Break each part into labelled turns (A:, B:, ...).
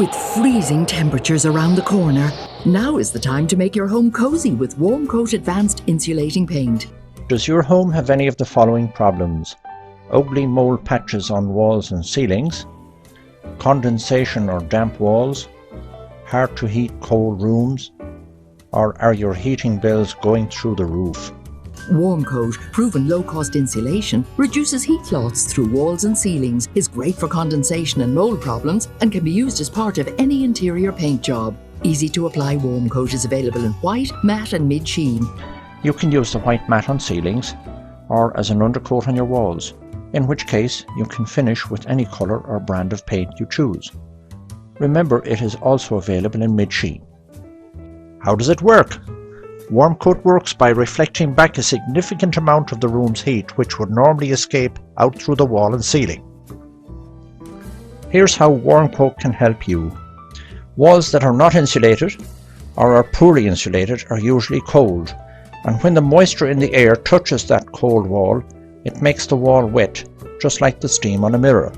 A: With freezing temperatures around the corner, now is the time to make your home cozy with Warmcoat Advanced Insulating Paint.
B: Does your home have any of the following problems? Ugly mould patches on walls and ceilings, condensation or damp walls, hard to heat cold rooms, or are your heating bills going through the roof?
A: Warmcoat, proven low-cost insulation, reduces heat loss through walls and ceilings, is great for condensation and mould problems, and can be used as part of any interior paint job. Easy to apply Warmcoat is available in white, matte and mid-sheen.
B: You can use the white matte on ceilings or as an undercoat on your walls, in which case you can finish with any colour or brand of paint you choose. Remember, it is also available in mid-sheen. How does it work? Warmcoat works by reflecting back a significant amount of the room's heat which would normally escape out through the wall and ceiling. Here's how Warmcoat can help you. Walls that are not insulated or are poorly insulated are usually cold, and when the moisture in the air touches that cold wall, it makes the wall wet, just like the steam on a mirror.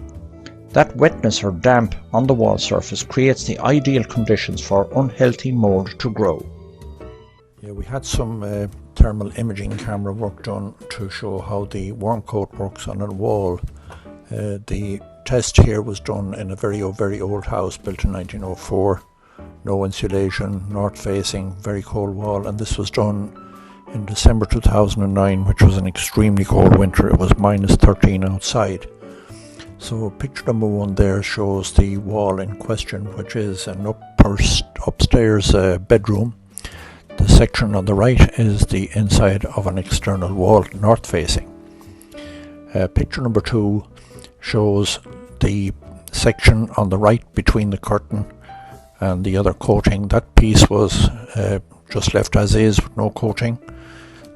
B: That wetness or damp on the wall surface creates the ideal conditions for unhealthy mould to grow.
C: Yeah, we had some thermal imaging camera work done to show how the Warmcoat works on a wall. The test here was done in a very old house built in 1904. No insulation, north facing, very cold wall, and this was done in December 2009, which was an extremely cold winter. It was minus 13 outside. So picture number 1 there shows the wall in question, which is an upstairs bedroom. The section on the right is the inside of an external wall, north facing. Picture number 2 shows the section on the right between the curtain and the other coating. That piece was just left as is with no coating.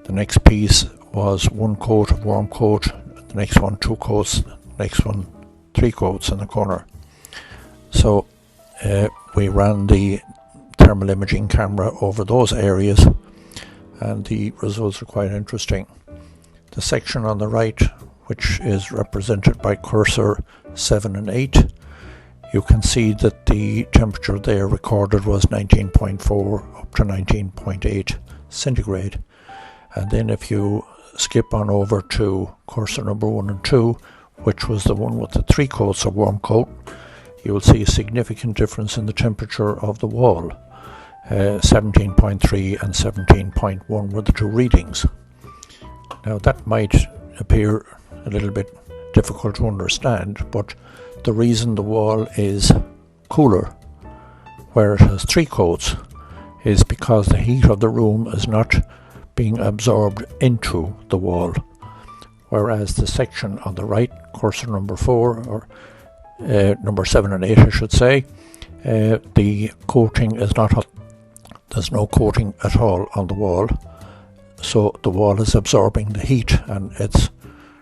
C: The next piece was 1 coat of Warmcoat, the next one 2 coats, the next one 3 coats in the corner. So we ran the thermal imaging camera over those areas, and the results are quite interesting. The section on the right, which is represented by cursor 7 and 8, you can see that the temperature there recorded was 19.4 up to 19.8 centigrade. And then if you skip on over to cursor number 1 and 2, which was the one with the 3 coats of Warmcoat, you will see a significant difference in the temperature of the wall. 17.3 and 17.1 were the 2 readings. Now that might appear a little bit difficult to understand, but the reason the wall is cooler where it has 3 coats is because the heat of the room is not being absorbed into the wall, whereas the section on the right, cursor number 4, or number 7 and 8 I should say, the coating is not, there's no coating at all on the wall, so the wall is absorbing the heat and it's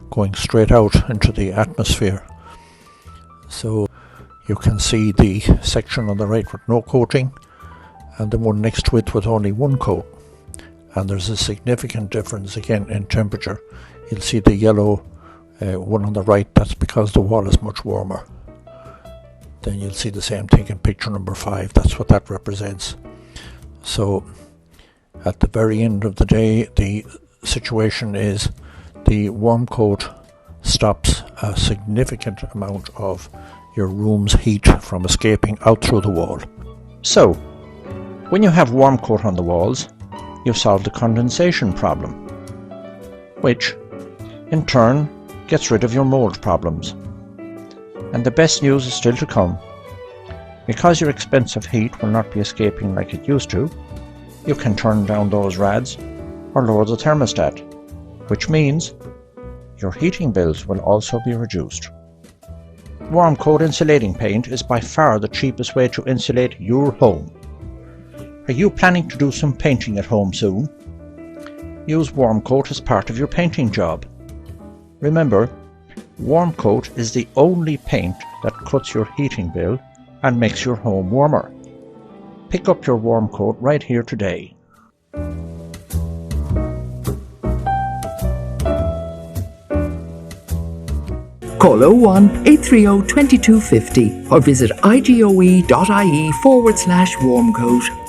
C: going straight out into the atmosphere. So you can see the section on the right with no coating and the one next to it with only 1 coat, and there's a significant difference again in temperature. You'll see the yellow one on the right, that's because the wall is much warmer. Then you'll see the same thing in picture number 5, that's what that represents. So at the very end of the day, the situation is the Warmcoat stops a significant amount of your room's heat from escaping out through the wall.
B: So, when you have Warmcoat on the walls, you've solved the condensation problem, which in turn gets rid of your mould problems. And the best news is still to come. Because your expensive heat will not be escaping like it used to, you can turn down those rads or lower the thermostat, which means your heating bills will also be reduced. Warmcoat insulating paint is by far the cheapest way to insulate your home. Are you planning to do some painting at home soon? Use Warmcoat as part of your painting job. Remember, Warmcoat is the only paint that cuts your heating bill and makes your home warmer. Pick up your Warmcoat right here today.
A: Call 01 830 2250 or visit igoe.ie/Warmcoat.